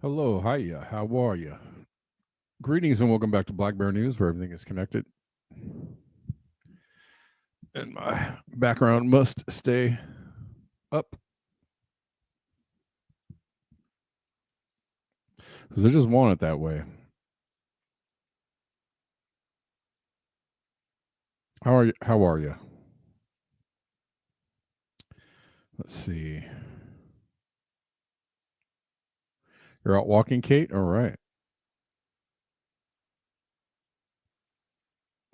Hello, hiya, how are you? Greetings and welcome back to Black Bear News, where everything is connected. And my background must stay up because I just want it that way. How are you? How are you? Let's see. You're out walking, Kate? All right.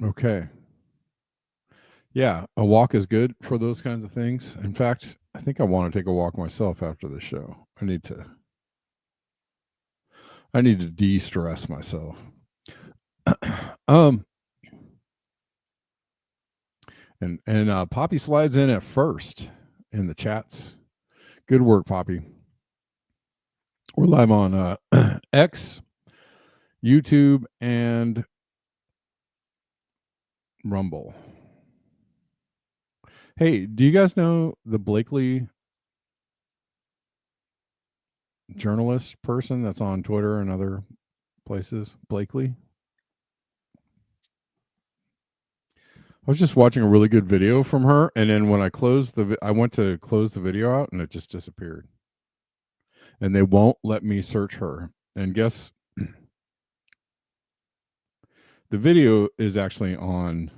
Okay. Yeah, a walk is good for those kinds of things. In fact, I think I want to take a walk myself after the show. I need to de-stress myself. um and Poppy slides in at first in the chats. Good work, Poppy. We're live on X, YouTube, and Rumble. Hey, do you guys know the Blakely journalist person that's on Twitter and other places? Blakely? I was just watching a really good video from her, and then when I went to close the video out, and it just disappeared. And they won't let me search her. And guess the video is actually on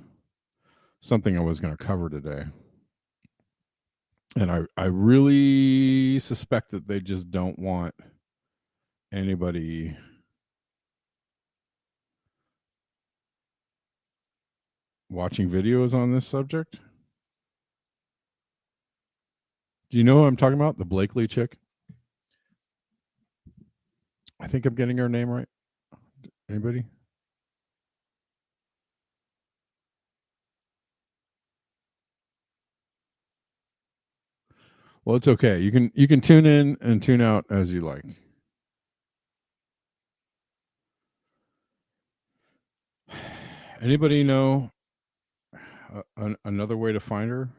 something I was going to cover today. And I really suspect that they just don't want anybody watching videos on this subject. Do you know who I'm talking about? The Blakely chick? I think I'm getting her name right. Anybody? Well, it's okay. You can tune in and tune out as you like. Anybody know another way to find her?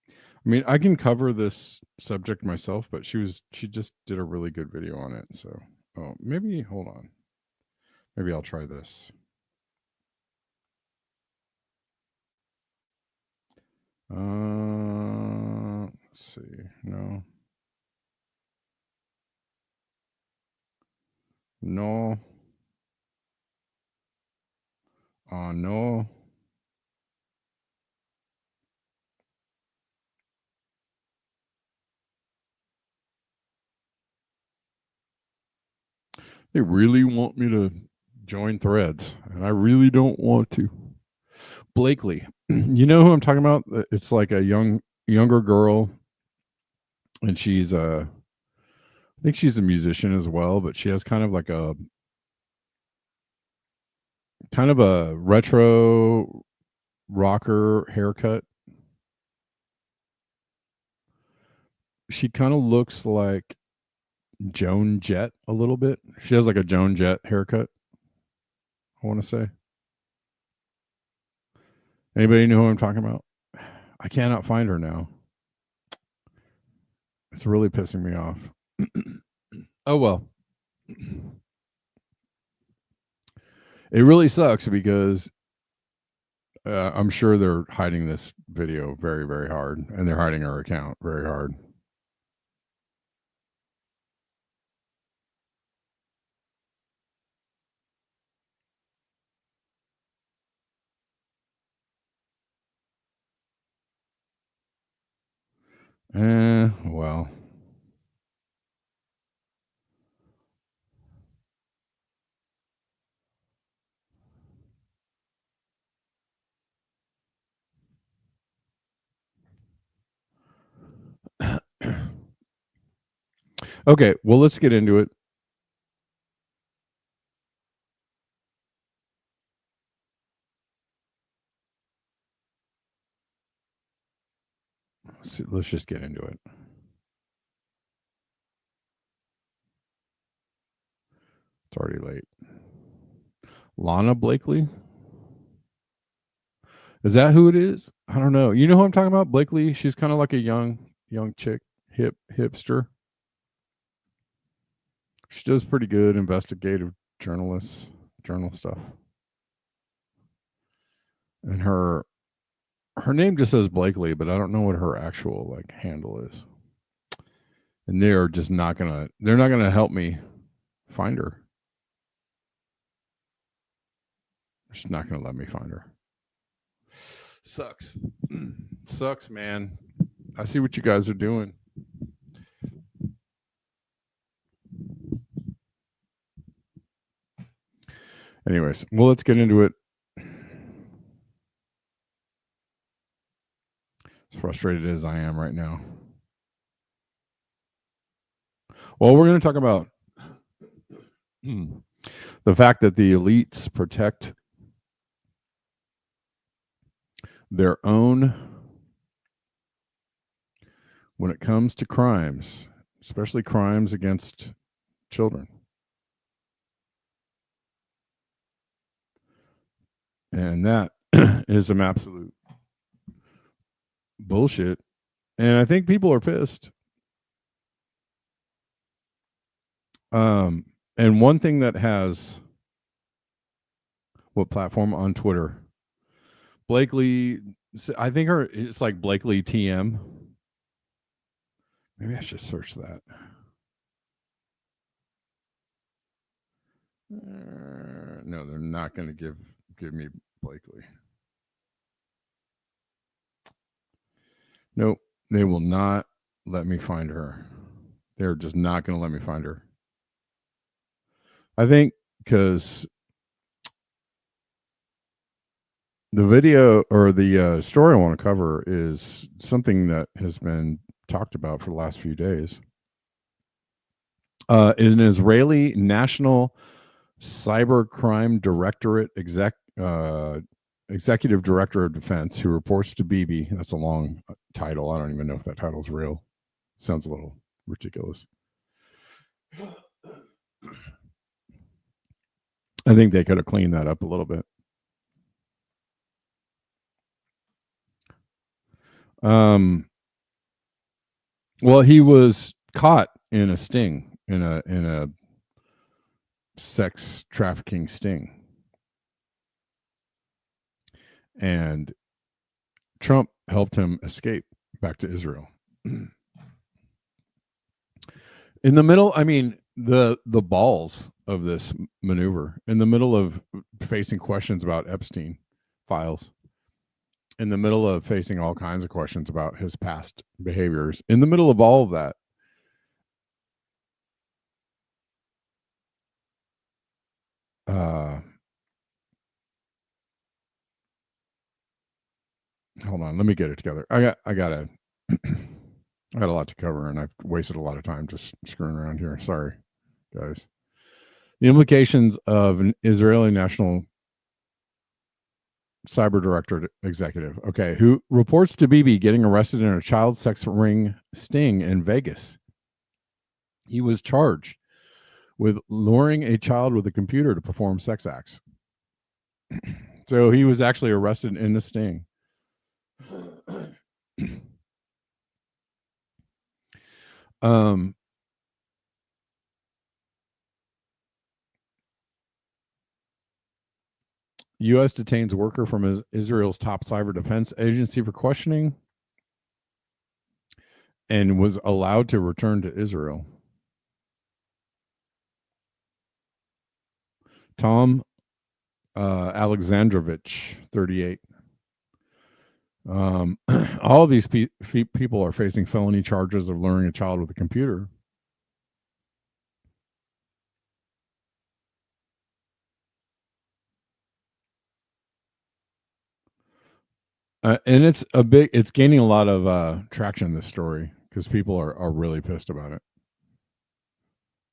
I mean, I can cover this subject myself, but she just did a really good video on it. So, maybe hold on. Maybe I'll try this. Let's see. No. No. No. They really want me to join threads, and I really don't want to. Blakely, you know who I'm talking about? It's like a younger girl, and she's I think she's a musician as well, but she has kind of a retro rocker haircut. She kind of looks like Joan Jett a little bit. She has like a Joan Jett haircut, I want to say. Anybody know who I'm talking about? I cannot find her now. It's really pissing me off. Oh well. It really sucks because I'm sure they're hiding this video very, very hard, and they're hiding her account very hard. Well. Okay, well, let's get into it. Let's just get into it. It's already late. Lana Blakely? Is that who it is? I don't know. You know who I'm talking about? Blakely? She's kind of like a young chick, hipster. She does pretty good investigative journal stuff. And her name just says Blakely, but I don't know what her actual handle is. And they're not gonna help me find her. They're just not gonna let me find her. Sucks. Sucks, man. I see what you guys are doing. Anyways, well, let's get into it. As frustrated as I am right now. Well, we're going to talk about the fact that the elites protect their own when it comes to crimes, especially crimes against children. And that is some absolute bullshit. And I think people are pissed. And one thing that has what platform on Twitter? Blakely, I think it's like Blakely TM. Maybe I should search that. No, they're not going to give me Blakely. Nope, they will not let me find her. They're just not going to let me find her. I think because the video or the story I want to cover is something that has been talked about for the last few days. Is an Israeli National Cybercrime Directorate Executive Director of Defense who reports to Bibi. That's a long title. I don't even know if that title is real. Sounds a little ridiculous. I think they could have cleaned that up a little bit. Well, he was caught in a sting, in a sex trafficking sting. And Trump helped him escape back to Israel. In the middle, I mean, the balls of this maneuver, in the middle of facing questions about Epstein files, in the middle of facing all kinds of questions about his past behaviors, in the middle of all of that, hold on, let me get it together. I got a lot to cover, and I've wasted a lot of time just screwing around here. Sorry, guys. The implications of an Israeli national cyber director executive, okay, who reports to Bibi getting arrested in a child sex ring sting in Vegas. He was charged with luring a child with a computer to perform sex acts. So he was actually arrested in the sting. U.S. detains worker from Israel's top cyber defense agency for questioning and was allowed to return to Israel. Tom Alexandrovich, 38. All of these people are facing felony charges of luring a child with a computer. And it's gaining a lot of traction, this story, because people are really pissed about it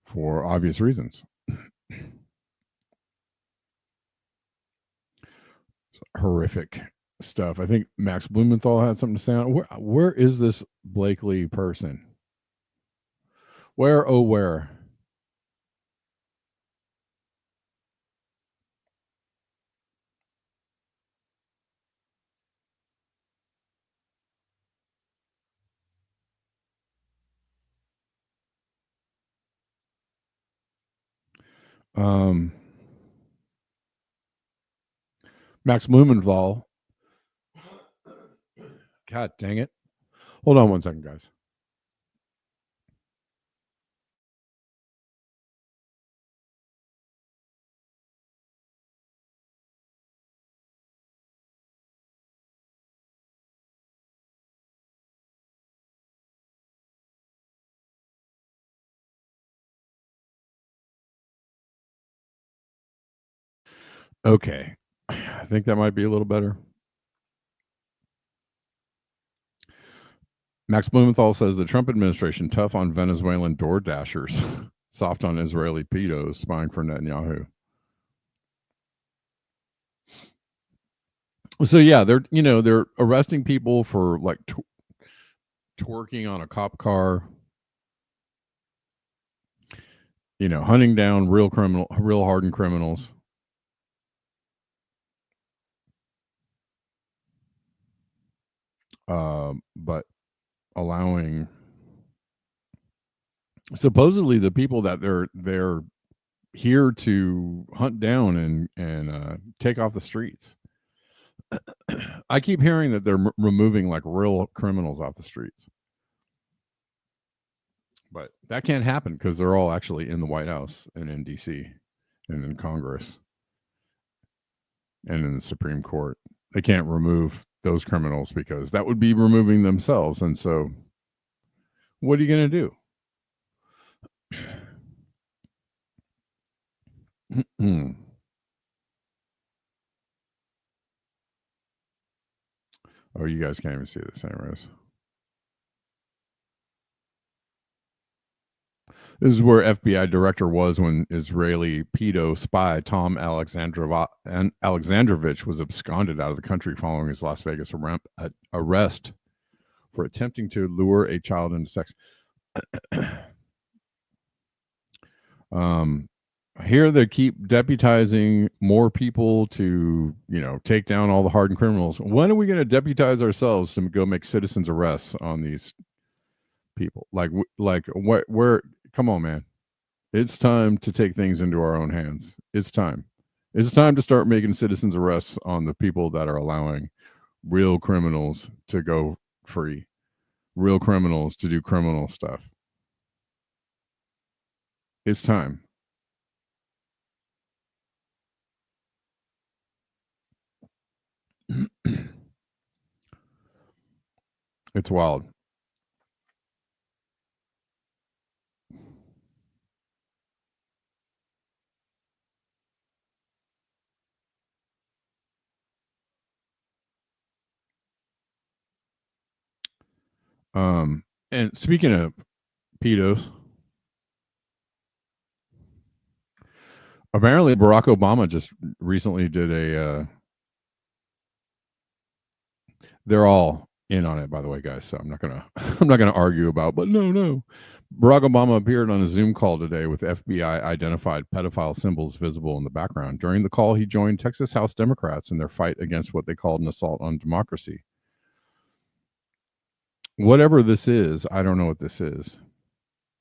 for obvious reasons. Horrific stuff. I think Max Blumenthal had something to say on it. Where is this Blakely person? Where, oh, where? Max Blumenthal. God dang it. Hold on one second, guys. Okay. I think that might be a little better. Max Blumenthal says the Trump administration tough on Venezuelan door dashers, soft on Israeli pedos spying for Netanyahu. So yeah, they're arresting people for like twerking on a cop car, hunting down real hardened criminals. But allowing supposedly the people that they're here to hunt down and take off the streets. I keep hearing that they're removing like real criminals off the streets, but that can't happen because they're all actually in the White House and in DC and in Congress and in the Supreme Court. They can't remove those criminals because that would be removing themselves. And so, what are you going to do? Oh, you guys can't even see this, anyways. This is where FBI director was when Israeli pedo spy Tom Alexandrovich was absconded out of the country following his Las Vegas arrest for attempting to lure a child into sex. Here they keep deputizing more people to, take down all the hardened criminals. When are we going to deputize ourselves to go make citizens arrests on these people? Like where? Come on, man. It's time to take things into our own hands. It's time. It's time to start making citizens arrests on the people that are allowing real criminals to go free, real criminals to do criminal stuff. It's time. It's wild. And speaking of pedos, apparently Barack Obama just recently did they're all in on it, by the way, guys. So I'm not gonna argue about, but no. Barack Obama appeared on a Zoom call today with FBI identified pedophile symbols visible in the background. During the call, he joined Texas House Democrats in their fight against what they called an assault on democracy. Whatever this is, I don't know what this is.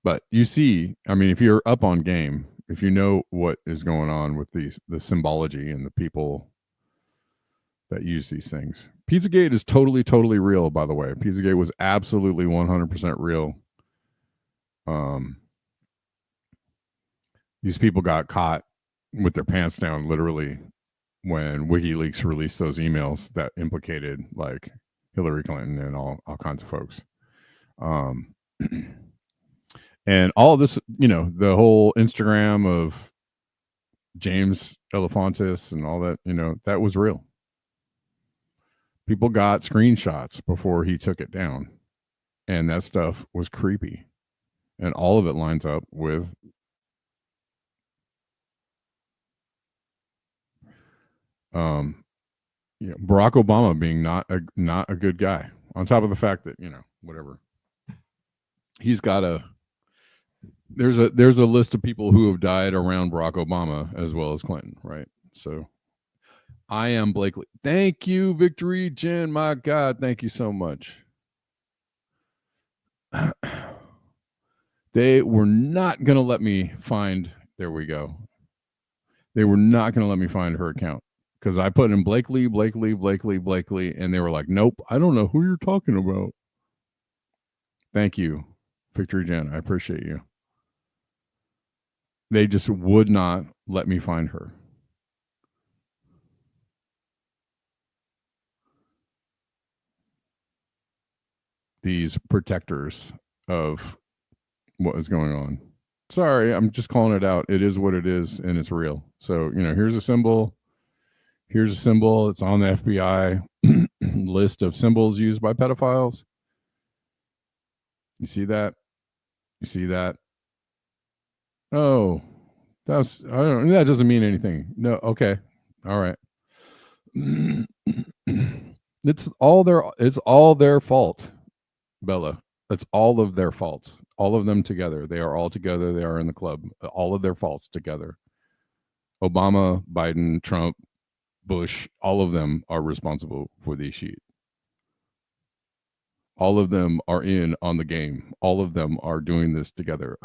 But you see, I mean, if you're up on game, if you know what is going on with the symbology and the people that use these things. Pizzagate is totally real, by the way. Pizzagate was absolutely 100% real. These people got caught with their pants down, literally, when WikiLeaks released those emails that implicated like Hillary Clinton and all kinds of folks. And all of this, the whole Instagram of James Elefantis and all that, that was real. People got screenshots before he took it down, and that stuff was creepy. And all of it lines up with Barack Obama being not a good guy. On top of the fact that, whatever. He's got there's a list of people who have died around Barack Obama as well as Clinton, right? So I am Blakely. Thank you, Victory Jen. My God, thank you so much. They were not going to let me find. There we go. They were not going to let me find her account because I put in Blakely, and they were like, "Nope, I don't know who you're talking about." Thank you, Victory Jen. I appreciate you. They just would not let me find her. These protectors of what is going on. Sorry, I'm just calling it out. It is what it is, and it's real. So, here's a symbol. Here's a symbol. It's on the FBI list of symbols used by pedophiles. You see that? You see that? Oh, that doesn't mean anything. No, okay. All right. It's all their fault, Bella. It's all of their faults. All of them together. They are all together. They are in the club. All of their faults together. Obama, Biden, Trump, Bush, all of them are responsible for the sheet. All of them are in on the game. All of them are doing this together.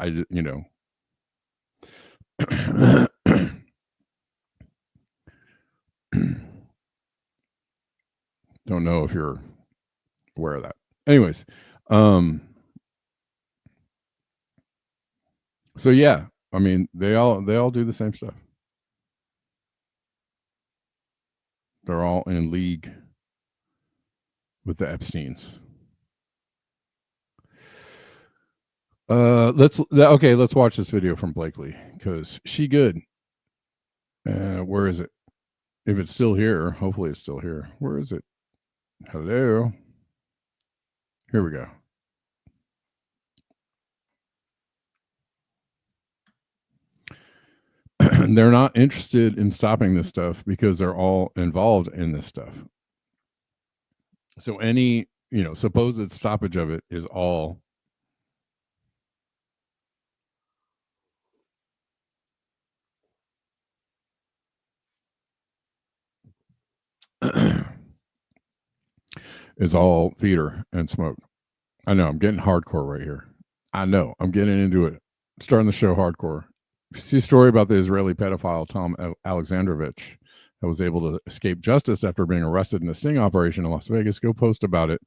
Don't know if you're aware of that. Anyways, so yeah, I mean, they all do the same stuff. They're all in league with the Epsteins. Let's watch this video from Blakely because she good. Where is it? If it's still here, hopefully it's still here. Where is it? Hello. Here we go. They're not interested in stopping this stuff because they're all involved in this stuff. So any, supposed stoppage of it is all is all theater and smoke. I know I'm getting hardcore right here. I know I'm getting into it. Starting the show hardcore. See a story about the Israeli pedophile Tom Alexandrovich that was able to escape justice after being arrested in a sting operation in Las Vegas. Go post about it.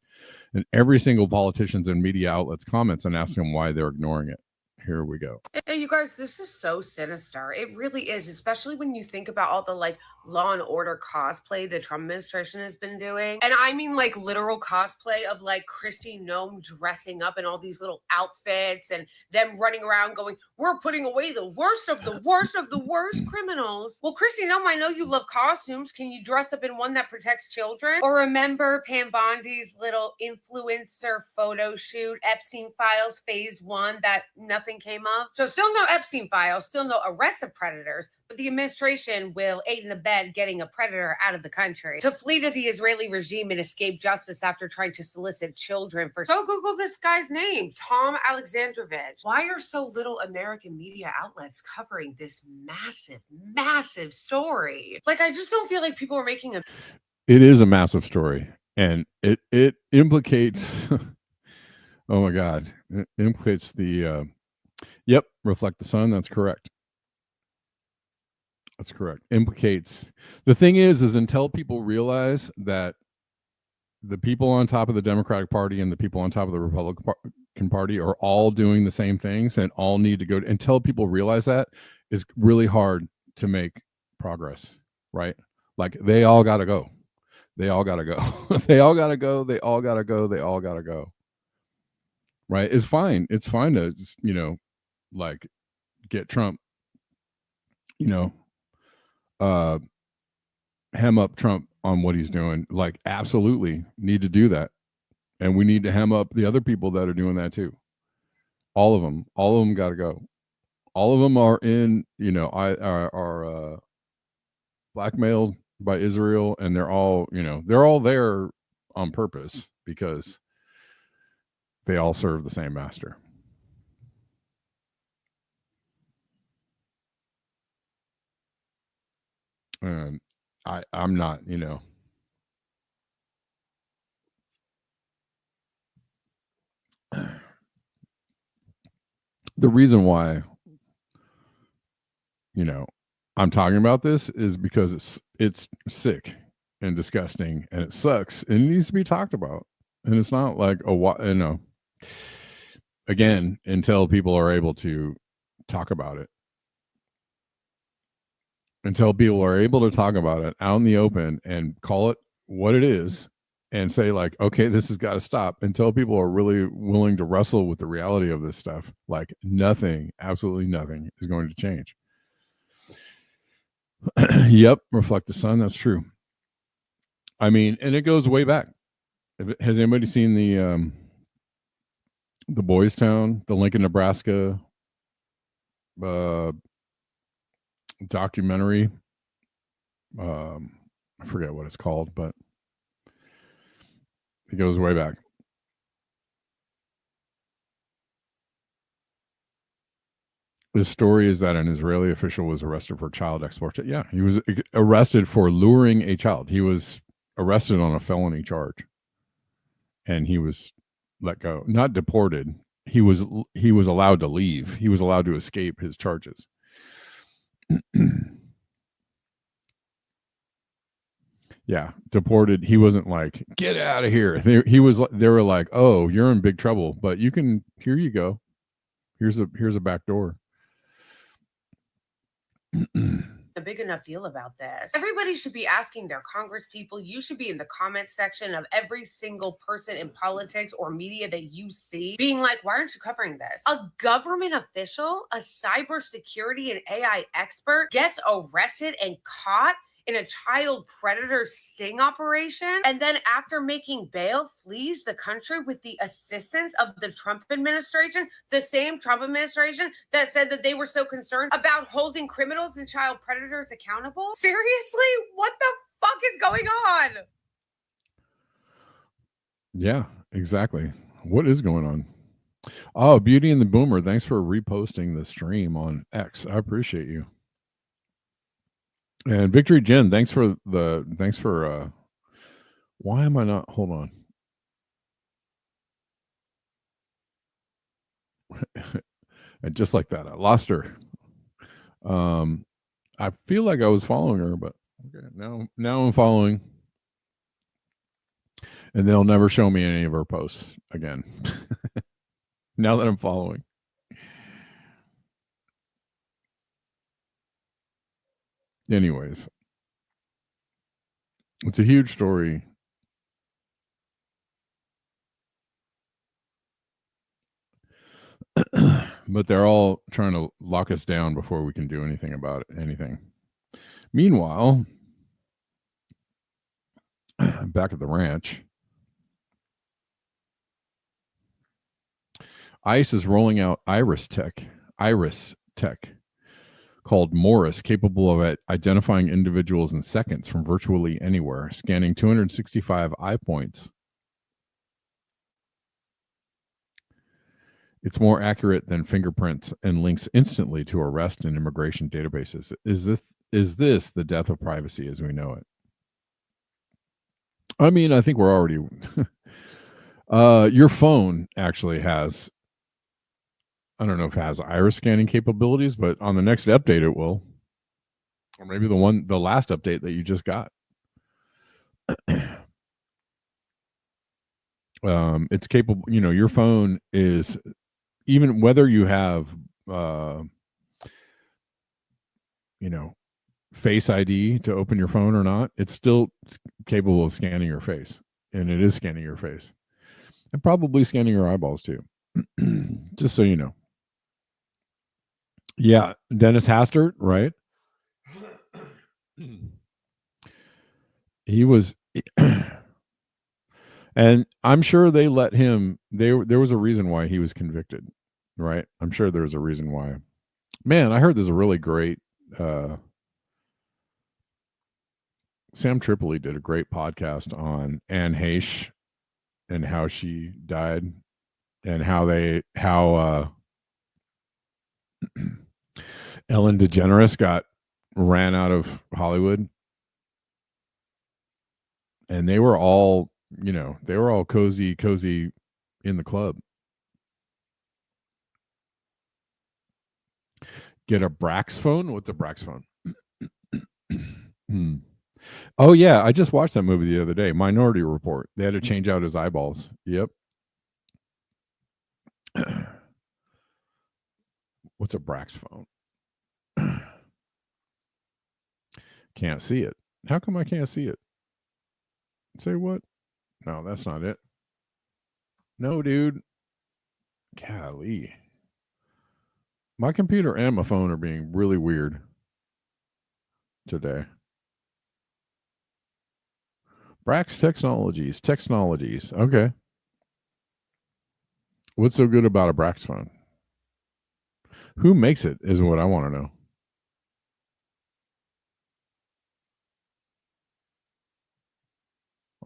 And every single politician's and media outlets comments and ask them why they're ignoring it. Here we go. Hey, you guys, this is so sinister. It really is, especially when you think about all the Law and Order cosplay the Trump administration has been doing. And I mean literal cosplay of Chrissy Nome dressing up in all these little outfits and them running around going, we're putting away the worst of the worst of the worst criminals. Well, Chrissy Nome, I know you love costumes. Can you dress up in one that protects children? Or remember Pam Bondi's little influencer photo shoot, Epstein Files Phase 1, that nothing came of? So still no Epstein files, still no arrest of predators, but the administration will aid and abet getting a predator out of the country to flee to the Israeli regime and escape justice after trying to solicit children for. So Google this guy's name, Tom Alexandrovich. Why are so little American media outlets covering this massive, massive story? I just don't feel like people are making a. It is a massive story, and it implicates. Oh my God! It implicates the. Yep, reflect the sun. That's correct. That's correct. Implicates. The thing is until people realize that the people on top of the Democratic Party and the people on top of the Republican Party are all doing the same things and all need to go. Until people realize that, is really hard to make progress. Right? They all got to go. They all got to go. They all got to go. They all got to go. They all got to go. Right? It's fine. It's fine to get Trump, hem up Trump on what he's doing. Absolutely need to do that. And we need to hem up the other people that are doing that too. All of them got to go. All of them are in, are blackmailed by Israel, and they're all there on purpose because they all serve the same master. And I'm not, the reason why, I'm talking about this is because it's sick and disgusting and it sucks and it needs to be talked about. And it's not again, until people are able to talk about it. Until people are able to talk about it out in the open and call it what it is and say okay, this has got to stop. Until people are really willing to wrestle with the reality of this stuff, nothing, absolutely nothing is going to change. Yep, reflect the sun. That's true. I mean, and it goes way back. Has anybody seen the Boys Town, the Lincoln, Nebraska uh, documentary? I forget what it's called, but it goes way back. The story is that an Israeli official was arrested for child exploitation. Yeah, he was arrested for luring a child. He was arrested on a felony charge, and he was let go, not deported. He was allowed to leave. He was allowed to escape his charges. Yeah, deported. He wasn't like, get out of here. They were like, oh, you're in big trouble, but you can. Here you go. Here's a back door. A big enough deal about this. Everybody should be asking their Congress people. You should be in the comments section of every single person in politics or media that you see being like, why aren't you covering this? A government official, a cybersecurity and AI expert gets arrested and caught in a child predator sting operation, and then after making bail, flees the country with the assistance of the Trump administration, the same Trump administration that said that they were so concerned about holding criminals and child predators accountable. Seriously? What the fuck is going on? Yeah, exactly. What is going on? Oh, Beauty and the Boomer, thanks for reposting the stream on X. I appreciate you. And Victory Jen, thanks for why am I not, hold on. And just like that, I lost her. I feel like I was following her, but okay, now I'm following. And they'll never show me any of her posts again. Now that I'm following. Anyways, it's a huge story. But they're all trying to lock us down before we can do anything about it, anything. Meanwhile, back at the ranch, ICE is rolling out iris tech called Morris, capable of identifying individuals in seconds from virtually anywhere, scanning 265 eye points. It's more accurate than fingerprints and links instantly to arrest and immigration databases. Is this the death of privacy as we know it? I mean, I think we're already your phone actually has, I don't know if it has iris scanning capabilities, but on the next update it will. Or maybe the last update that you just got. It's capable, your phone is, even whether you have Face ID to open your phone or not, it's still capable of scanning your face, and it is scanning your face, and probably scanning your eyeballs too. Just so you know. Yeah, Dennis Hastert, right? He was, and I'm sure they let him. There was a reason why he was convicted, right? I'm sure there's a reason why. Man, I heard there's a really great. Sam Tripoli did a great podcast on Anne Heche and how she died, and how Ellen DeGeneres ran out of Hollywood, and they were all cozy in the club. Get a Brax phone? What's a Brax phone? Oh yeah, I just watched that movie the other day, Minority Report. They had to change out his eyeballs. Yep. What's a Brax phone? Can't see it. How come I can't see it? Say what? No, that's not it. No, dude. Golly. My computer and my phone are being really weird. today. Brax Technologies. Okay. What's so good about a Brax phone? Who makes it is what I want to know.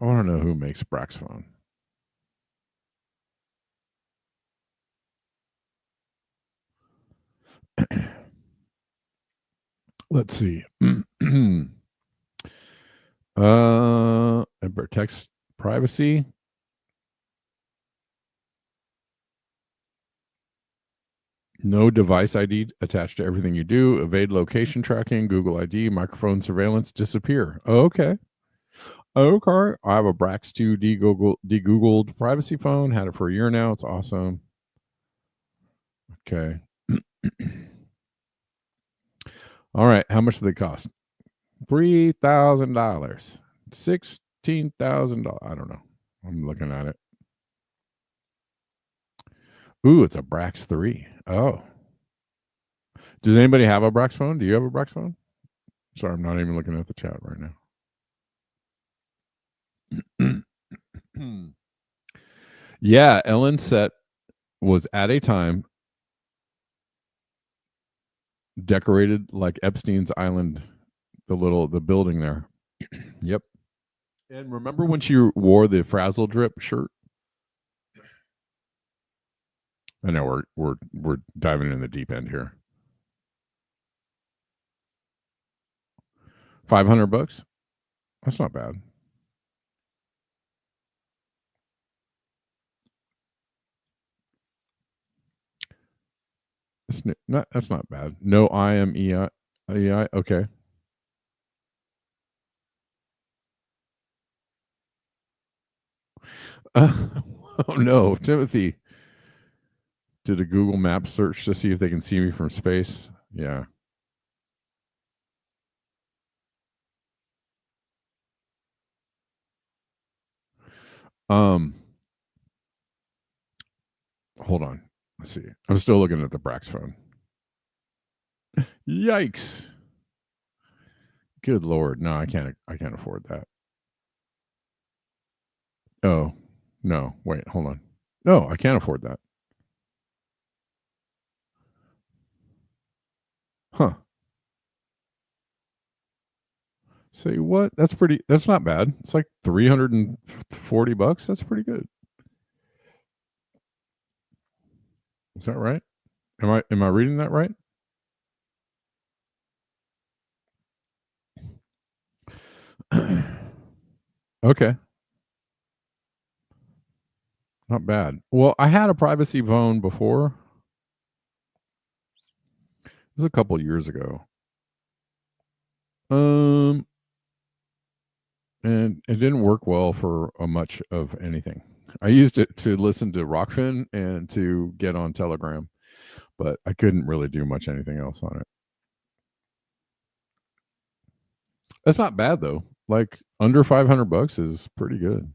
I want to know who makes Brax phone. Let's see. It protects privacy. No device ID attached to everything you do. Evade location tracking, Google ID, microphone surveillance, disappear. Okay. Okay. I have a Brax 2 de-Googled privacy phone. Had it for a year now. It's awesome. Okay. All right. How much do they cost? $3,000. $16,000. I don't know. I'm looking at it. Ooh, it's a Brax 3. Oh. Does anybody have a Brax phone? Do you have a Brax phone? Sorry, I'm not even looking at the chat right now. Yeah, Ellen's set was at a time decorated like Epstein's Island, the building there. Yep. And remember when she wore the Frazzle Drip shirt? I know we're diving in the deep end here. $500? That's not bad. That's not bad. No IMEI. Okay. Oh no, Timothy did a Google Maps search to see if they can see me from space. Yeah. Hold on. Let's see. I'm still looking at the Brax phone. Yikes. Good Lord. No, I can't afford that. Oh, no. Wait, hold on. No, I can't afford that. Huh. Say what? That's not bad. It's like $340. That's pretty good. Is that right? Am I reading that right? Okay. Not bad. Well, I had a privacy phone before. It was a couple years ago. And it didn't work well for much of anything. I used it to listen to Rockfin and to get on Telegram, but I couldn't really do much anything else on it. That's not bad though. Like under $500 is pretty good.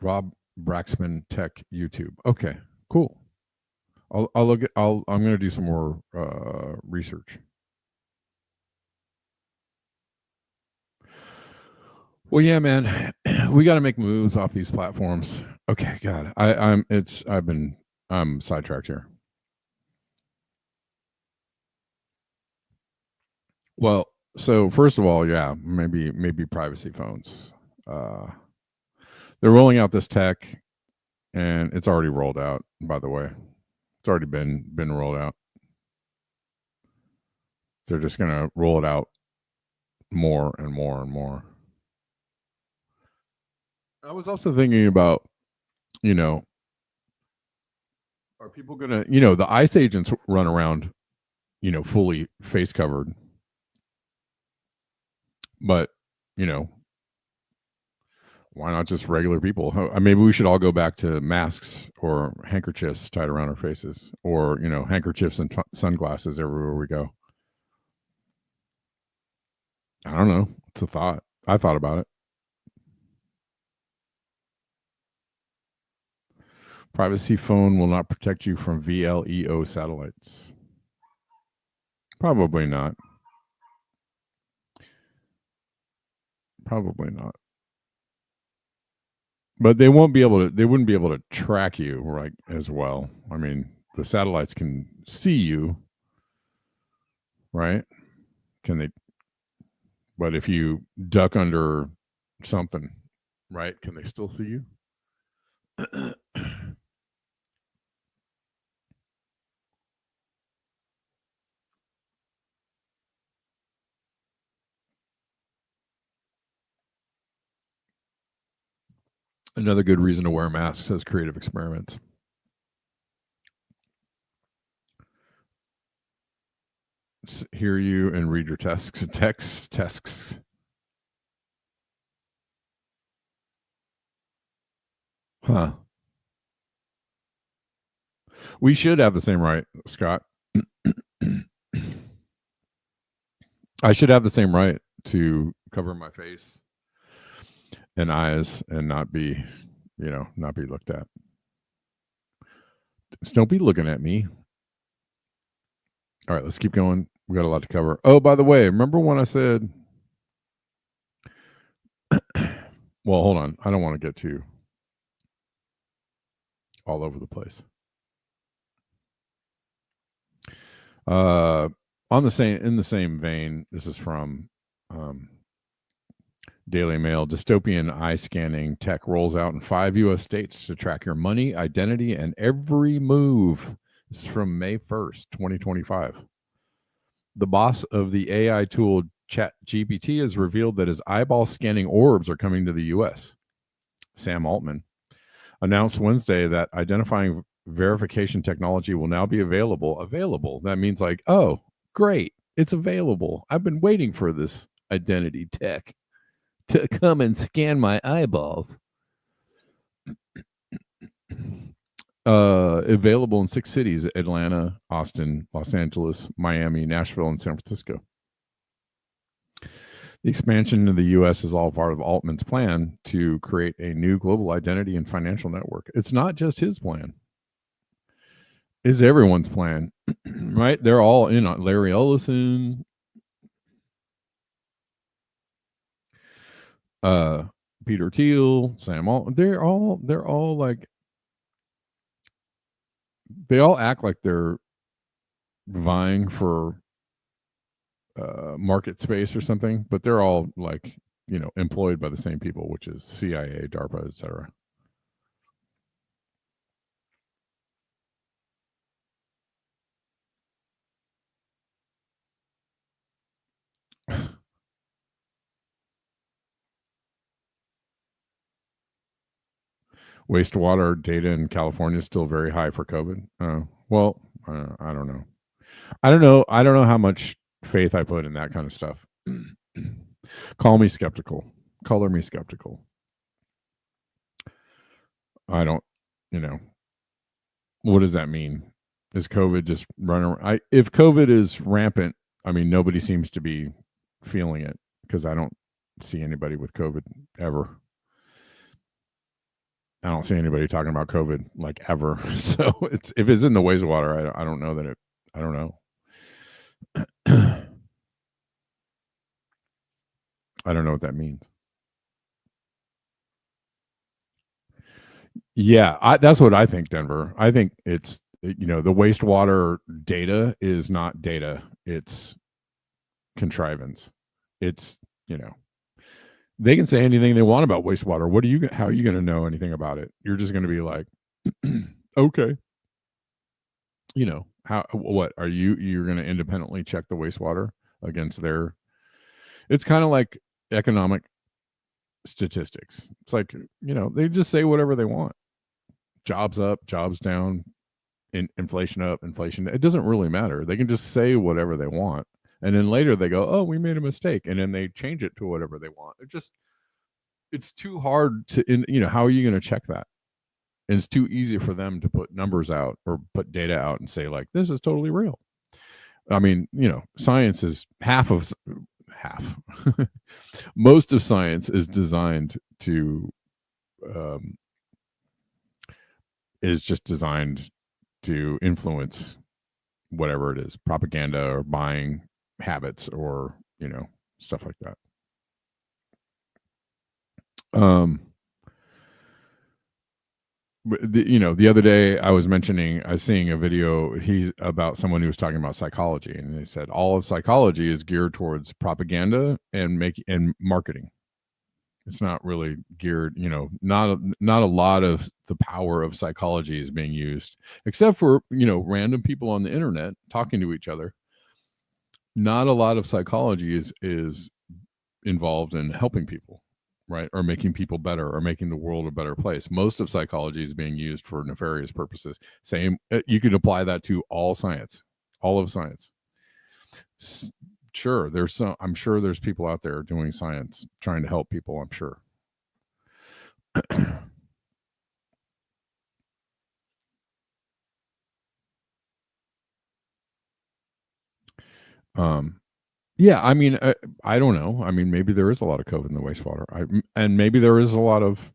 Rob Braxman Tech YouTube. Okay, cool. I'll look at. I'm going to do some more research. Well, yeah, man, we got to make moves off these platforms. Okay, God, I'm sidetracked here. Well, so first of all, yeah, maybe privacy phones. They're rolling out this tech, and it's already rolled out. By the way, it's already been rolled out. They're just going to roll it out more and more and more. I was also thinking about, are people going to, the ICE agents run around, fully face covered. But, why not just regular people? Maybe we should all go back to masks or handkerchiefs tied around our faces, or, handkerchiefs and sunglasses everywhere we go. I don't know. It's a thought. I thought about it. Privacy phone will not protect you from VLEO satellites. Probably not. Probably not. But they won't be able to. They wouldn't be able to track you right as well. I mean, the satellites can see you, right? Can they? But if you duck under something, right? Can they still see you? Another good reason to wear masks says creative experiments. Hear you and read your texts. Huh. We should have the same right, Scott. I should have the same right to cover my face and eyes and not be looked at. Just don't be looking at me. All right, let's keep going. We got a lot to cover. Oh, by the way, remember when I said, well, hold on. I don't want to get too all over the place. In the same vein, this is from Daily Mail. Dystopian eye scanning tech rolls out in 5 U.S. states to track your money, identity, and every move. This is from May 1st, 2025. The boss of the AI tool ChatGPT has revealed that his eyeball scanning orbs are coming to the U.S. Sam Altman announced Wednesday that identifying verification technology will now be available. That means like, oh, great, it's available. I've been waiting for this identity tech to come and scan my eyeballs. Available in 6 cities: Atlanta, Austin, Los Angeles, Miami, Nashville, and San Francisco. The expansion in the U.S. is all part of Altman's plan to create a new global identity and financial network. It's not just his plan. It's everyone's plan, right? They're all in on Larry Ellison, Peter Thiel, Sam Altman. They're all like, they all act like they're vying for market space or something, but they're all like, employed by the same people, which is CIA, DARPA, etc. Wastewater data in California is still very high for COVID. Well, I don't know. I don't know how much faith I put in that kind of stuff. Color me skeptical. I don't, what does that mean? Is COVID just running around? If COVID is rampant, I mean, nobody seems to be feeling it because I don't see anybody with COVID ever. I don't see anybody talking about COVID like ever. So if it's in the wastewater, I don't know that I don't know. I don't know what that means. Yeah, that's what I think, Denver. I think it's, the wastewater data is not data. It's contrivance. It's, they can say anything they want about wastewater. How are you going to know anything about it? You're just going to be like, okay. What are you're going to independently check the wastewater against their, it's kind of like economic statistics. It's like, they just say whatever they want. Jobs up, jobs down, inflation up, inflation. It doesn't really matter. They can just say whatever they want. And then later they go, oh, we made a mistake. And then they change it to whatever they want. It's too hard to, how are you going to check that? And it's too easy for them to put numbers out or put data out and say like, this is totally real. I mean, science is half. Most of science is designed to is just designed to influence whatever it is, propaganda or buying habits or, stuff like that. The other day I was seeing a video about someone who was talking about psychology, and they said all of psychology is geared towards propaganda and marketing. It's not really geared, not a lot of the power of psychology is being used, except for, random people on the internet talking to each other. Not a lot of psychology is involved in helping people, right? Or making people better or making the world a better place. Most of psychology is being used for nefarious purposes. You could apply that to all science, all of science. Sure, I'm sure there's people out there doing science trying to help people, I'm sure. Yeah, I mean, I don't know. I mean, maybe there is a lot of COVID in the wastewater. And maybe there is a lot of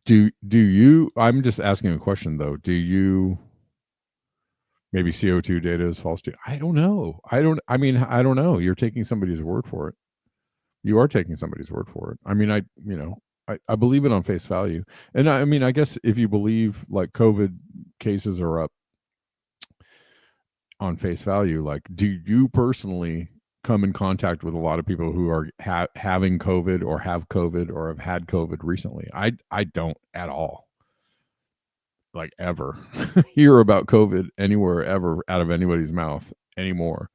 do you I'm just asking a question though. Do you maybe CO2 data is false too? I don't know. I don't know. You're taking somebody's word for it. You are taking somebody's word for it. I mean, I believe it on face value. And I mean, I guess if you believe like COVID cases are up on face value, like, do you personally come in contact with a lot of people who are having COVID or have COVID or have had COVID recently? I don't at all, like, ever hear about COVID anywhere ever out of anybody's mouth anymore.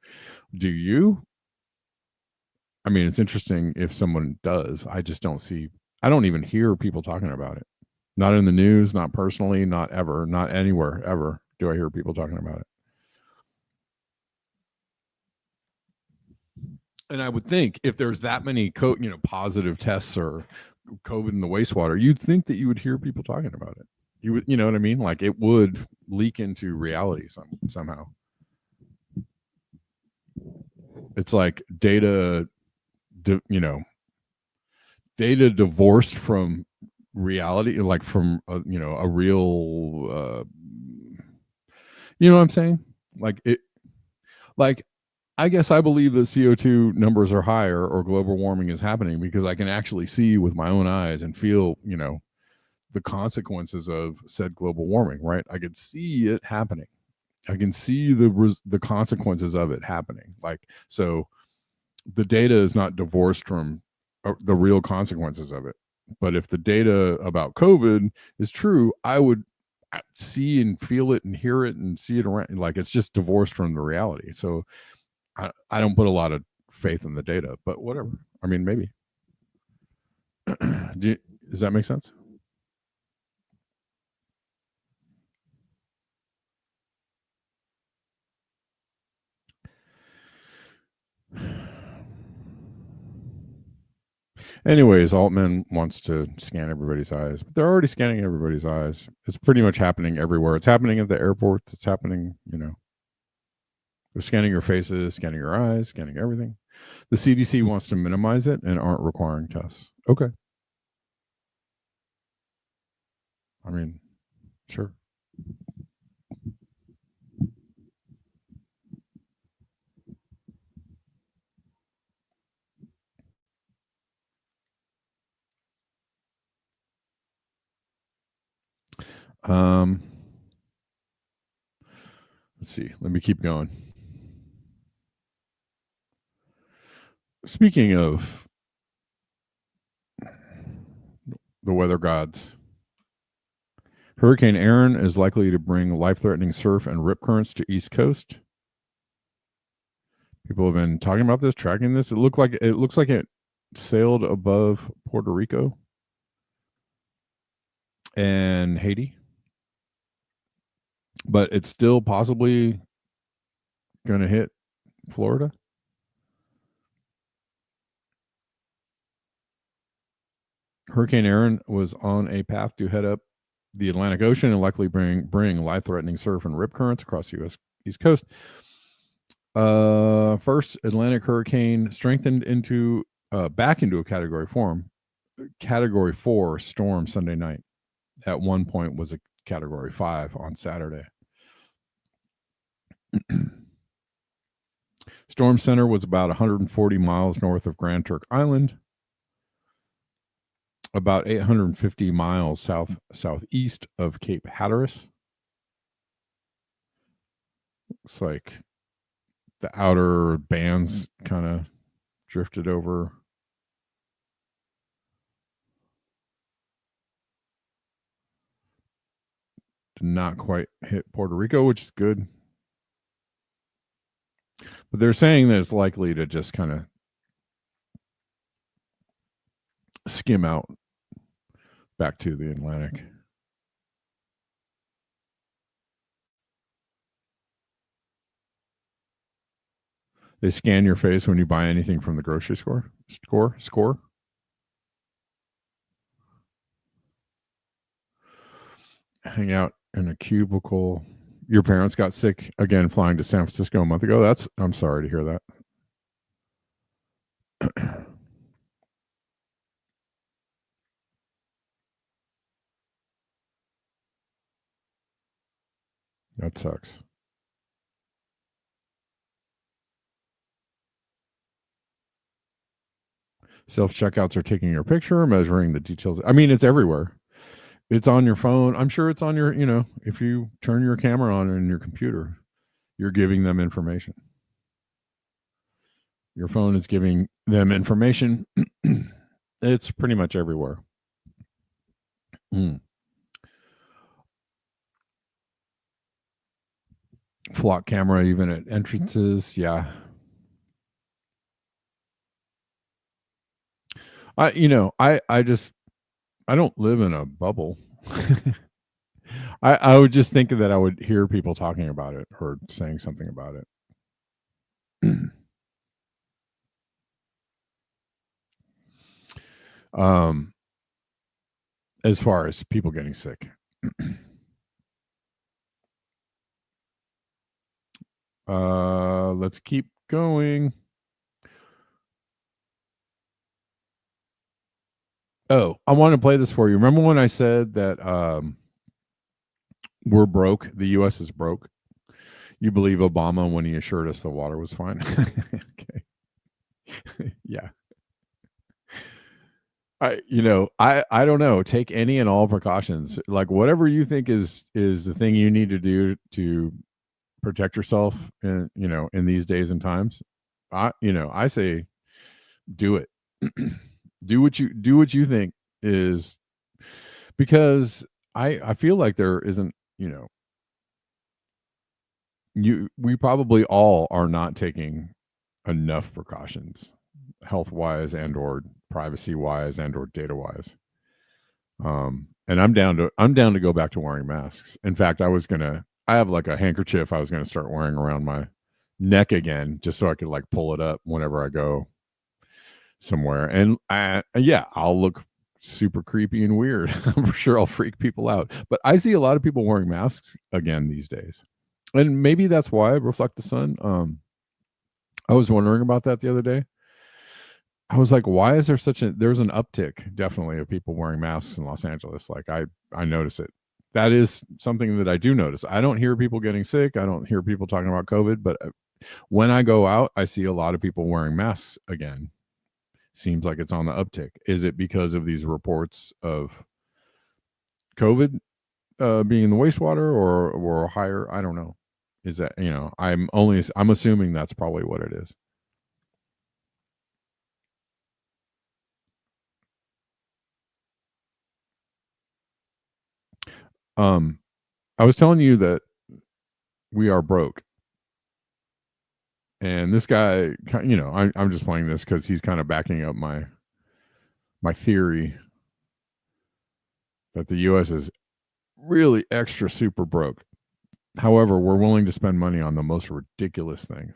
Do you? I mean, it's interesting if someone does. I don't even hear people talking about it. Not in the news, not personally, not ever, not anywhere ever do I hear people talking about it. And I would think if there's that many positive tests or COVID in the wastewater, you'd think that you would hear people talking about it. You would, you know what I mean? Like, it would leak into reality somehow. It's like data divorced from reality, like from a real you know what I'm saying? I guess I believe that CO2 numbers are higher or global warming is happening because I can actually see with my own eyes and feel, the consequences of said global warming, right? I could see it happening. I can see the consequences of it happening. Like, so the data is not divorced from the real consequences of it. But if the data about COVID is true, I would see and feel it and hear it and see it around. Like, it's just divorced from the reality. So I don't put a lot of faith in the data, but whatever. I mean, maybe. Does that make sense? Anyways, Altman wants to scan everybody's eyes. But they're already scanning everybody's eyes. It's pretty much happening everywhere. It's happening at the airports. It's happening, they're scanning your faces, scanning your eyes, scanning everything. The CDC wants to minimize it and aren't requiring tests. Okay. I mean, sure. Let's see. Let me keep going. Speaking of the weather gods, Hurricane Aaron is likely to bring life-threatening surf and rip currents to East Coast. People have been talking about this, tracking this. It looks like it sailed above Puerto Rico and Haiti, but it's still possibly going to hit Florida. Hurricane Aaron was on a path to head up the Atlantic Ocean and likely bring life-threatening surf and rip currents across the U.S. East Coast. First Atlantic hurricane strengthened into back into a category 4 storm Sunday night. At one point was a category 5 on Saturday. Storm center was about 140 miles north of Grand Turk Island, about 850 miles southeast of Cape Hatteras. Looks like the outer bands kind of drifted over. Did not quite hit Puerto Rico, which is good. But they're saying that it's likely to just kind of skim out back to the Atlantic. They scan your face when you buy anything from the grocery store. Score. Hang out in a cubicle. Your parents got sick again flying to San Francisco a month ago. I'm sorry to hear that. That sucks. Self-checkouts are taking your picture, measuring the details. I mean, it's everywhere. It's on your phone. I'm sure it's on your, if you turn your camera on in your computer, you're giving them information. Your phone is giving them information. It's pretty much everywhere. Flock camera, even at entrances. Yeah. I don't live in a bubble. I would just think that I would hear people talking about it or saying something about it. As far as people getting sick. Let's keep going. Oh, I want to play this for you. Remember when I said that we're broke? The U.S. is broke. You believe Obama when he assured us the water was fine? Okay. Yeah. I don't know. Take any and all precautions. Like whatever you think is the thing you need to do to protect yourself in these days and times. I say do it. do what you think is, because I feel like there isn't, we probably all are not taking enough precautions, health wise and or privacy wise and or data wise. And I'm down to go back to wearing masks. In fact, I have like a handkerchief I was going to start wearing around my neck again, just so I could like pull it up whenever I go somewhere. And I'll look super creepy and weird. I'm sure I'll freak people out. But I see a lot of people wearing masks again these days. And maybe that's why Reflect the Sun. I was wondering about that the other day. I was like, why is there's an uptick definitely of people wearing masks in Los Angeles. Like I notice it. That is something that I do notice. I don't hear people getting sick. I don't hear people talking about COVID, but when I go out, I see a lot of people wearing masks again. Seems like it's on the uptick. Is it because of these reports of COVID being in the wastewater or higher? I don't know. Is that, I'm assuming that's probably what it is. I was telling you that we are broke. And this guy, I'm just playing this because he's kind of backing up my theory that the U.S. is really extra super broke. However, we're willing to spend money on the most ridiculous things,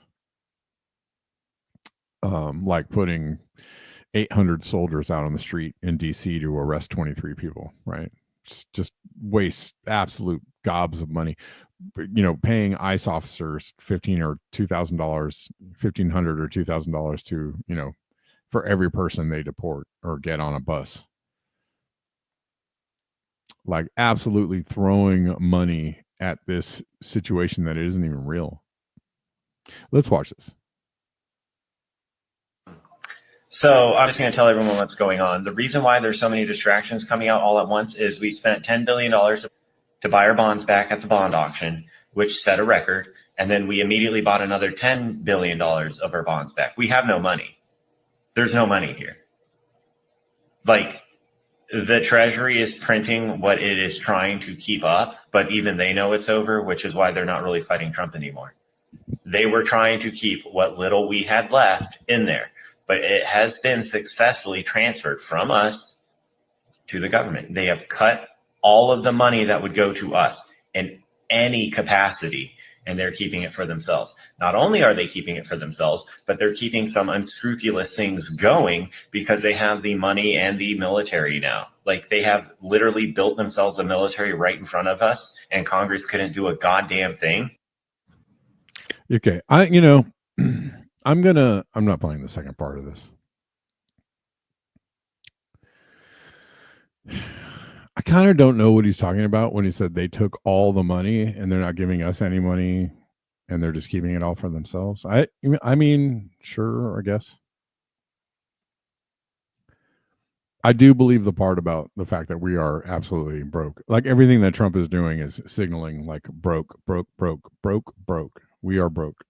like putting 800 soldiers out on the street in D.C. to arrest 23 people, right? just wastes absolute gobs of money. Paying ICE officers $1,500 or $2,000 to for every person they deport or get on a bus. Like absolutely throwing money at this situation that isn't even real. Let's watch this. So I'm just going to tell everyone what's going on. The reason why there's so many distractions coming out all at once is we spent $10 billion to buy our bonds back at the bond auction, which set a record. And then we immediately bought another $10 billion of our bonds back. We have no money. There's no money here. Like, the Treasury is printing what it is trying to keep up, but even they know it's over, which is why they're not really fighting Trump anymore. They were trying to keep what little we had left in there, but it has been successfully transferred from us to the government. They have cut all of the money that would go to us in any capacity, and they're keeping it for themselves. Not only are they keeping it for themselves, but they're keeping some unscrupulous things going because they have the money and the military now. Like, they have literally built themselves a military right in front of us, and Congress couldn't do a goddamn thing. Okay. I'm not playing the second part of this. I kind of don't know what he's talking about when he said they took all the money and they're not giving us any money and they're just keeping it all for themselves. I mean, sure, I guess. I do believe the part about the fact that we are absolutely broke. Like, everything that Trump is doing is signaling like broke. We are broke.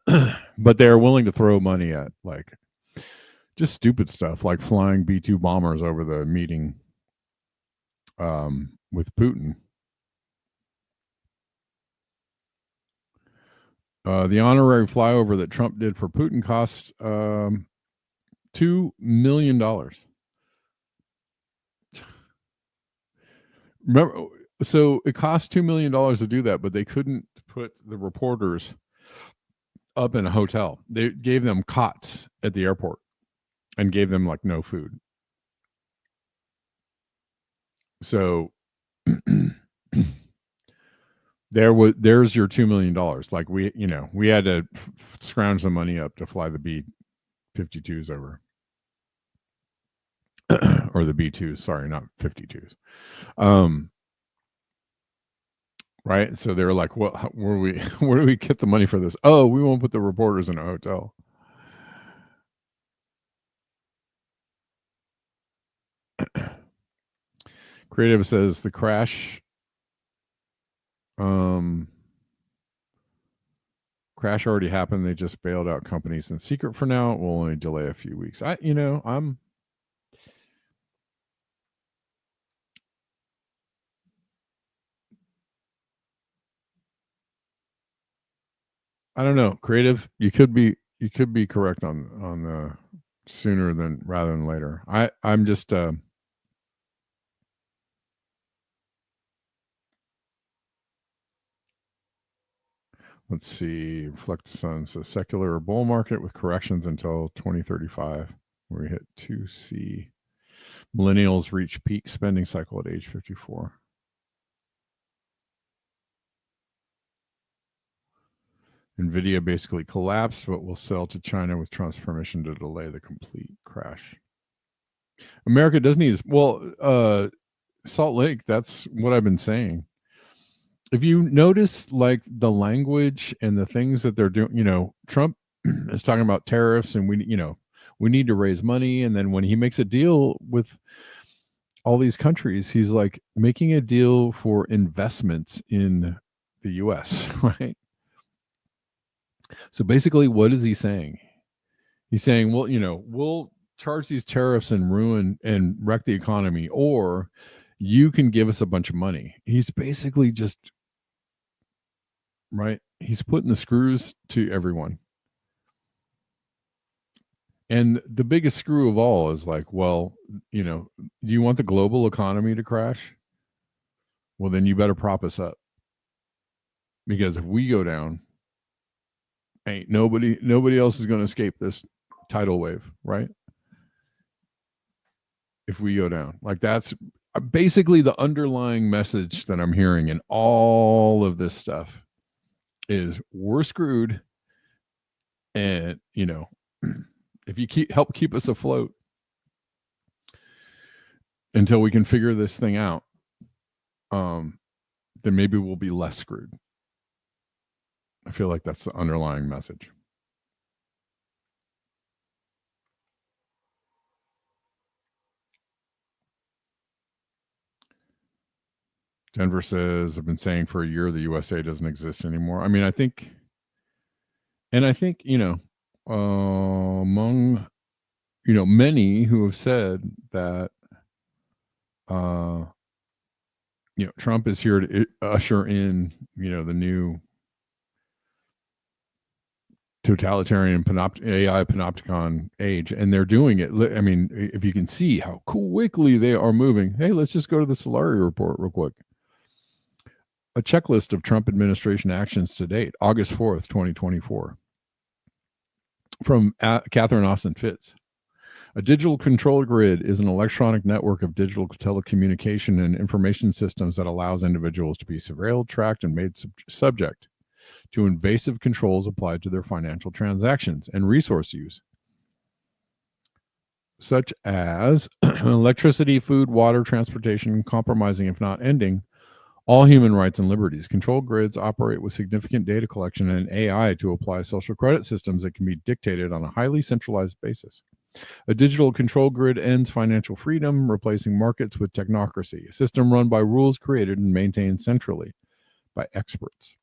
But they're willing to throw money at like just stupid stuff like flying B-2 bombers over the meeting with Putin. The honorary flyover that Trump did for Putin costs $2 million. Remember, so it cost $2 million to do that, but they couldn't put the reporters up in a hotel. They gave them cots at the airport and gave them like no food. So there's your $2 million. Like, we had to scrounge the money up to fly the B-52s over. Or the B-2s, sorry, not 52s. Right? So they were like, where do we get the money for this? Oh, we won't put the reporters in a hotel. Creative says the crash already happened. They just bailed out companies in secret for now. It will only delay a few weeks. I don't know. Creative, you could be correct on the sooner than rather than later. I'm just let's see. Reflect the Sun says secular bull market with corrections until 2035, where we hit 2C. Millennials reach peak spending cycle at age 54. NVIDIA basically collapsed, but will sell to China with Trump's permission to delay the complete crash. America does need, Salt Lake, that's what I've been saying. If you notice, like, the language and the things that they're doing, Trump is talking about tariffs and we need to raise money. And then when he makes a deal with all these countries, he's like making a deal for investments in the US, right? So basically, what is he saying? He's saying, well, we'll charge these tariffs and ruin and wreck the economy, or you can give us a bunch of money. He's basically just, right? He's putting the screws to everyone. And the biggest screw of all is like, well, do you want the global economy to crash? Well, then you better prop us up. Because if we go down, ain't nobody else is going to escape this tidal wave, right? If we go down, like, that's, basically the underlying message that I'm hearing in all of this stuff is we're screwed. And, if you help keep us afloat until we can figure this thing out, then maybe we'll be less screwed. I feel like that's the underlying message. Denver says, I've been saying for a year the USA doesn't exist anymore. I mean, I think, among, many who have said that, Trump is here to usher in, the new totalitarian AI panopticon age, and they're doing it. I mean, if you can see how quickly they are moving. Hey, let's just go to the Solari report real quick. A checklist of Trump administration actions to date, August 4th, 2024. From Catherine Austin Fitz. A digital control grid is an electronic network of digital telecommunication and information systems that allows individuals to be surveilled, tracked, and made subject to invasive controls applied to their financial transactions and resource use, such as electricity, food, water, transportation, compromising, if not ending, all human rights and liberties. Control grids operate with significant data collection and AI to apply social credit systems that can be dictated on a highly centralized basis. A digital control grid ends financial freedom, replacing markets with technocracy, a system run by rules created and maintained centrally by experts.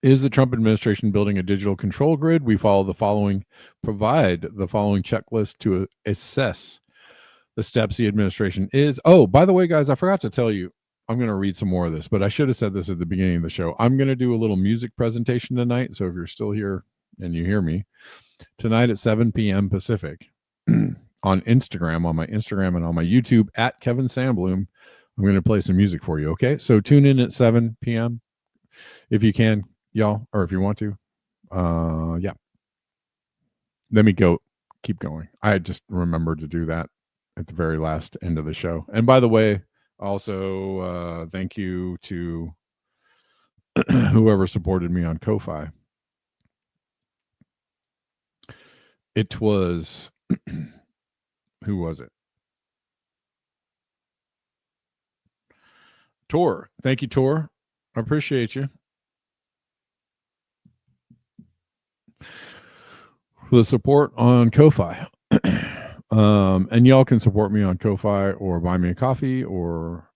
Is the Trump administration building a digital control grid? We provide the following checklist to assess the steps the administration is. Oh, by the way, guys, I forgot to tell you, I'm going to read some more of this, but I should have said this at the beginning of the show. I'm going to do a little music presentation tonight. So if you're still here and you hear me, tonight at 7 p.m. Pacific on Instagram, on my Instagram and on my YouTube at kevinsandbloom, I'm going to play some music for you. Okay. So tune in at 7 p.m. if you can, y'all, or if you want to. Yeah. Let me keep going. I just remembered to do that at the very last end of the show. And by the way, also, thank you to whoever supported me on Ko-Fi. It was, who was it? Tor. Thank you, Tor. I appreciate you. For the support on Ko-Fi. And y'all can support me on Ko-Fi or buy me a coffee or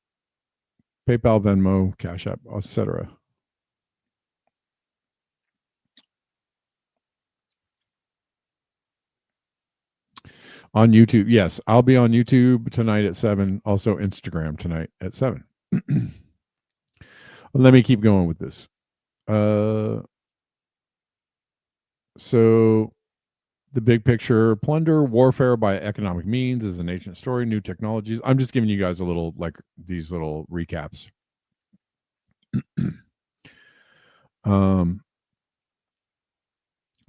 PayPal, Venmo, Cash App, etc. On YouTube, yes, I'll be on YouTube tonight at 7. Also Instagram tonight at 7. Let me keep going with this. So the big picture: plunder, warfare by economic means is an ancient story, new technologies. I'm just giving you guys a little, like, these little recaps.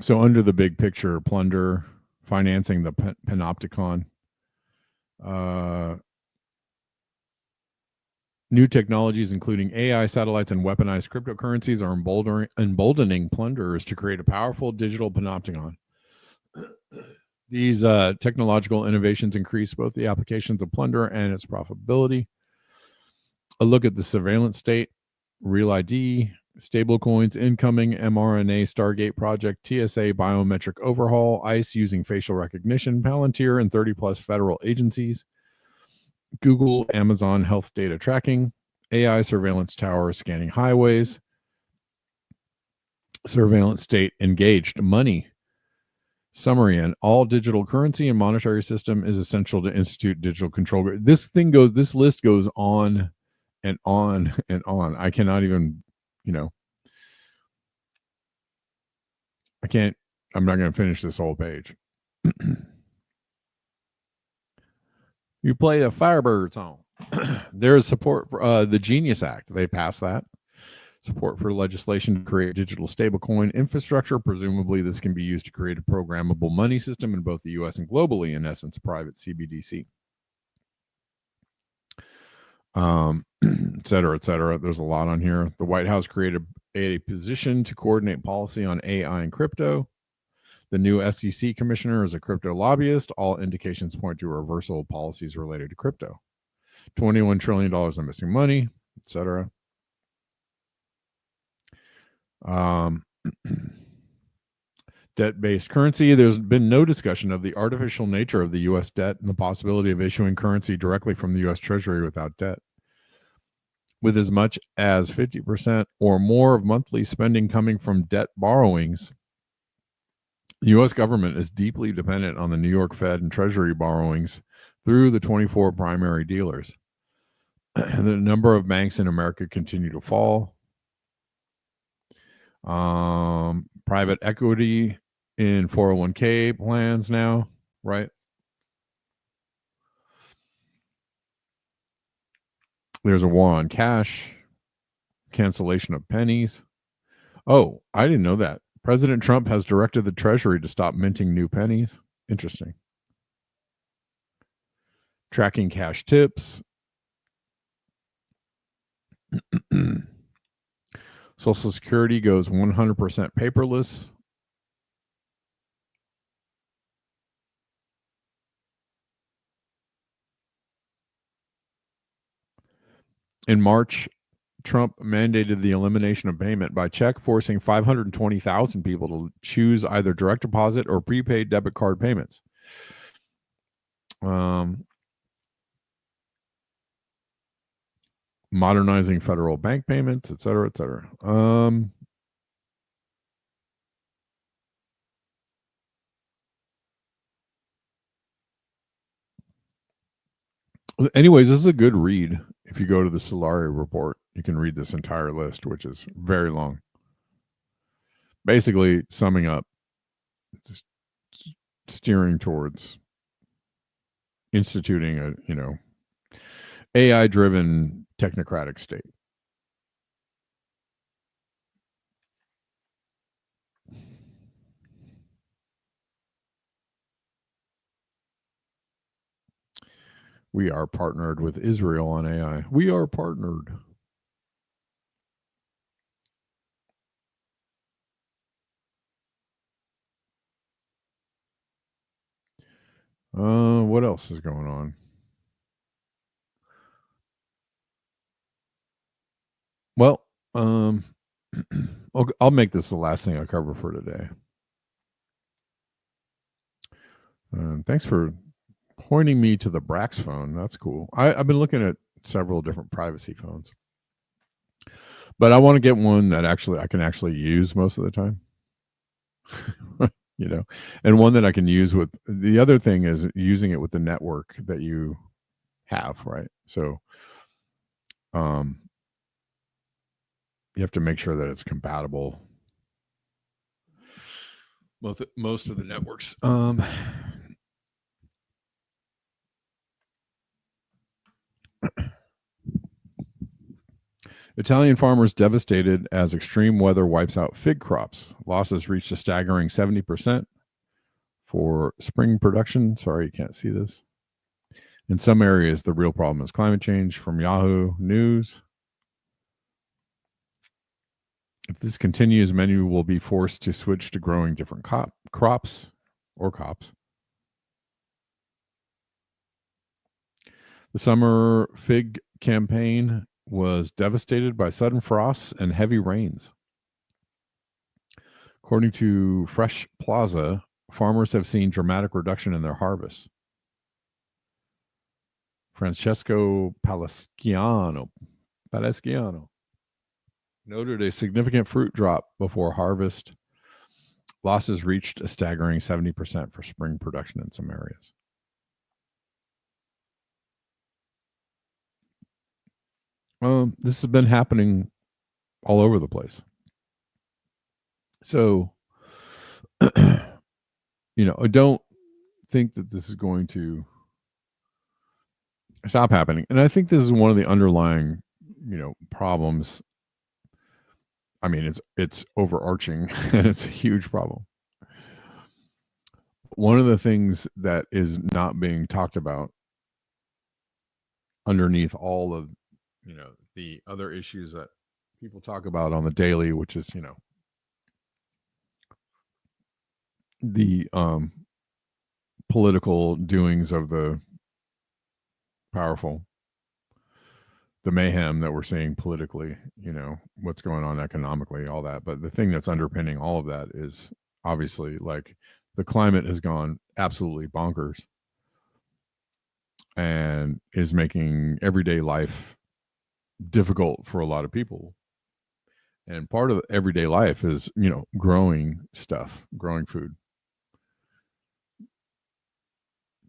So under the big picture: plunder, financing the panopticon, new technologies including AI, satellites, and weaponized cryptocurrencies are emboldening plunderers to create a powerful digital panopticon. These technological innovations increase both the applications of plunder and its profitability. A look at the surveillance state: Real ID, stablecoins, incoming mRNA, Stargate project, TSA biometric overhaul, ICE using facial recognition, Palantir and 30 plus federal agencies, Google, Amazon health data tracking, AI surveillance tower scanning highways, surveillance state engaged, money. Summary: an all digital currency and monetary system is essential to institute digital control. This list goes on and on and on. I cannot even, I'm not going to finish this whole page. You play a Firebird song. There's support for the Genius Act. They passed that. Support for legislation to create digital stablecoin infrastructure. Presumably, this can be used to create a programmable money system in both the U.S. and globally, in essence, a private CBDC. et cetera, et cetera. There's a lot on here. The White House created a position to coordinate policy on AI and crypto. The new SEC commissioner is a crypto lobbyist. All indications point to a reversal of policies related to crypto. $21 trillion in missing money, etc. Debt-based currency. There's been no discussion of the artificial nature of the U.S. debt and the possibility of issuing currency directly from the U.S. Treasury without debt. With as much as 50% or more of monthly spending coming from debt borrowings, the U.S. government is deeply dependent on the New York Fed and Treasury borrowings through the 24 primary dealers. The number of banks in America continue to fall. Private equity in 401k plans now, right? There's a war on cash, cancellation of pennies. Oh, I didn't know that. President Trump has directed the Treasury to stop minting new pennies. Interesting. Tracking cash tips. Social Security goes 100% paperless. In March, Trump mandated the elimination of payment by check, forcing 520,000 people to choose either direct deposit or prepaid debit card payments. Modernizing federal bank payments, et cetera, et cetera. Anyways, this is a good read. If you go to the Solari report, you can read this entire list, which is very long. Basically, summing up, steering towards instituting a, AI-driven technocratic state. We are partnered with Israel on AI. We are partnered. What else is going on? Well, I'll make this the last thing I cover for today. Thanks for pointing me to the Brax phone. That's cool. I've been looking at several different privacy phones, but I want to get one that I can actually use most of the time. And one that I can use with. The other thing is using it with the network that you have, right? So, you have to make sure that it's compatible. Most of the networks. Italian farmers devastated as extreme weather wipes out fig crops. Losses reached a staggering 70% for spring production. Sorry, you can't see this. In some areas, the real problem is climate change. From Yahoo News. If this continues, many will be forced to switch to growing different crops. The summer fig campaign was devastated by sudden frosts and heavy rains. According to Fresh Plaza, farmers have seen dramatic reduction in their harvests. Francesco Palesciano noted a significant fruit drop before harvest. Losses reached a staggering 70% for spring production in some areas. This has been happening all over the place. So, I don't think that this is going to stop happening. And I think this is one of the underlying, problems. I mean, it's overarching and it's a huge problem. One of the things that is not being talked about underneath all of the other issues that people talk about on the daily, which is, the political doings of the powerful, the mayhem that we're seeing politically, what's going on economically, all that. But the thing that's underpinning all of that is obviously like the climate has gone absolutely bonkers and is making everyday life difficult for a lot of people. And part of everyday life is, growing stuff, growing food,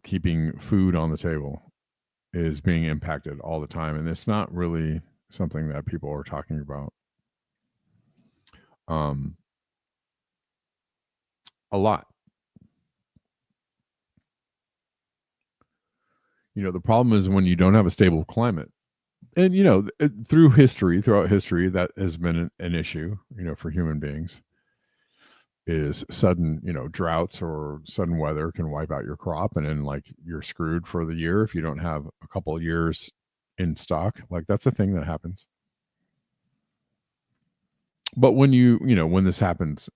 keeping food on the table is being impacted all the time. And it's not really something that people are talking about a lot. The problem is when you don't have a stable climate, and throughout history, that has been an issue, for human beings, is sudden, droughts or sudden weather can wipe out your crop, and then like you're screwed for the year if you don't have a couple of years in stock. Like that's a thing that happens. But when when this happens,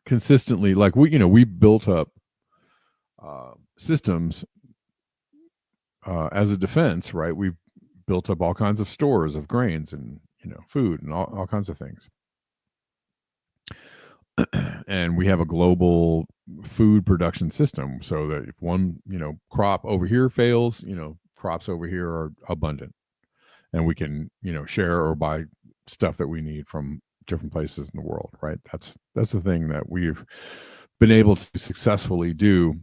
consistently, like we built up systems as a defense, right? We've built up all kinds of stores of grains and food and all kinds of things. And we have a global food production system so that if one crop over here fails, crops over here are abundant, and we can share or buy stuff that we need from different places in the world, right? That's the thing that we've been able to successfully do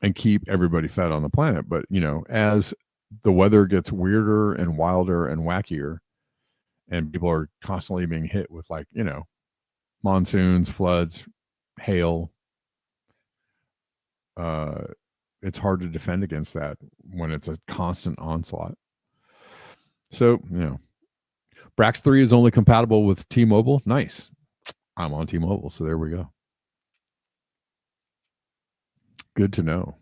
and keep everybody fed on the planet. But as the weather gets weirder and wilder and wackier, and people are constantly being hit with like monsoons, floods, hail, it's hard to defend against that when it's a constant onslaught. So Brax 3 is only compatible with T-Mobile. Nice. I'm on T-Mobile, so there we go. Good to know.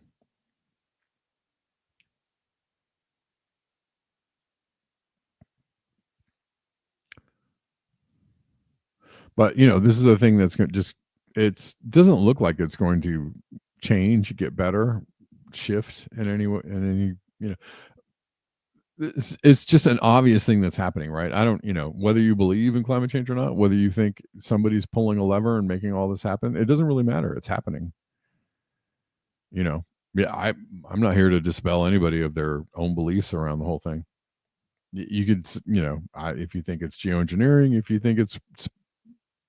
But this is the thing that's going to it doesn't look like it's going to change, get better, shift in any it's just an obvious thing that's happening, right? I don't, whether you believe in climate change or not, whether you think somebody's pulling a lever and making all this happen, it doesn't really matter. It's happening. Yeah, I'm not here to dispel anybody of their own beliefs around the whole thing. You could, if you think it's geoengineering, if you think it's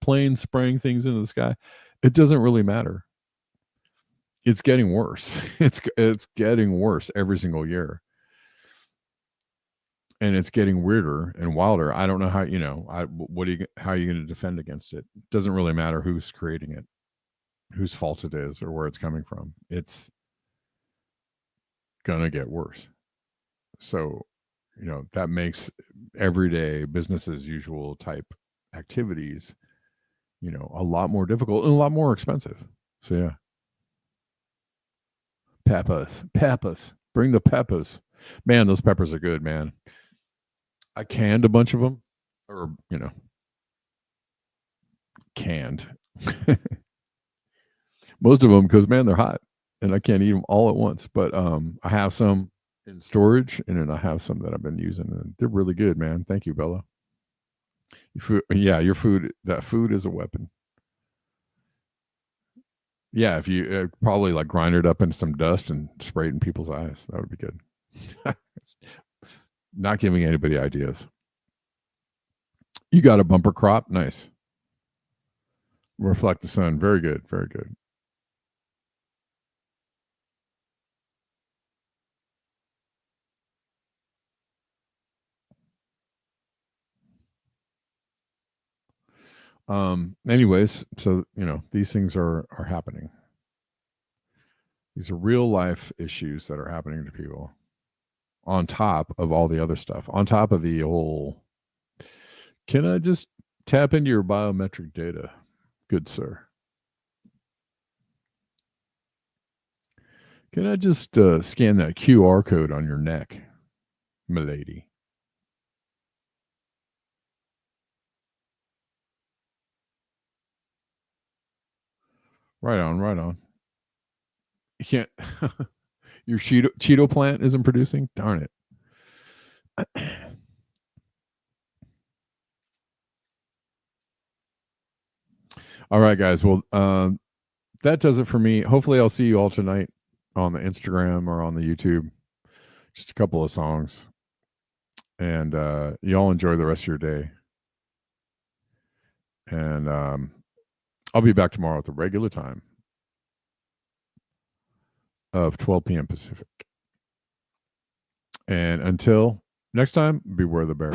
planes spraying things into the sky, it doesn't really matter. It's getting worse. It's getting worse every single year. And it's getting weirder and wilder. I don't know how, how are you going to defend against it? It doesn't really matter who's creating it, whose fault it is, or where it's coming from. It's going to get worse. So, that makes everyday business as usual type activities, a lot more difficult and a lot more expensive. So, yeah. Peppers. Bring the peppers. Man, those peppers are good, man. I canned a bunch of them, or, canned. Most of them because, man, they're hot and I can't eat them all at once. But I have some in storage, and then I have some that I've been using, and they're really good, man. Thank you, Bella. Your food, that food is a weapon. Yeah, if you probably like grind it up into some dust and spray it in people's eyes, that would be good. Not giving anybody ideas. You got a bumper crop? Nice. Reflect the sun. Very good. Very good. Anyways, so these things are happening. These are real life issues that are happening to people, on top of all the other stuff, on top of the whole, can I just tap into your biometric data, good sir? Can I just scan that QR code on your neck, milady? Right on, right on. You can't. Your Cheeto plant isn't producing. Darn it. All right, guys. Well, that does it for me. Hopefully, I'll see you all tonight on the Instagram or on the YouTube. Just a couple of songs, and you all enjoy the rest of your day. And I'll be back tomorrow at the regular time of 12 p.m. Pacific. And until next time, beware the bear.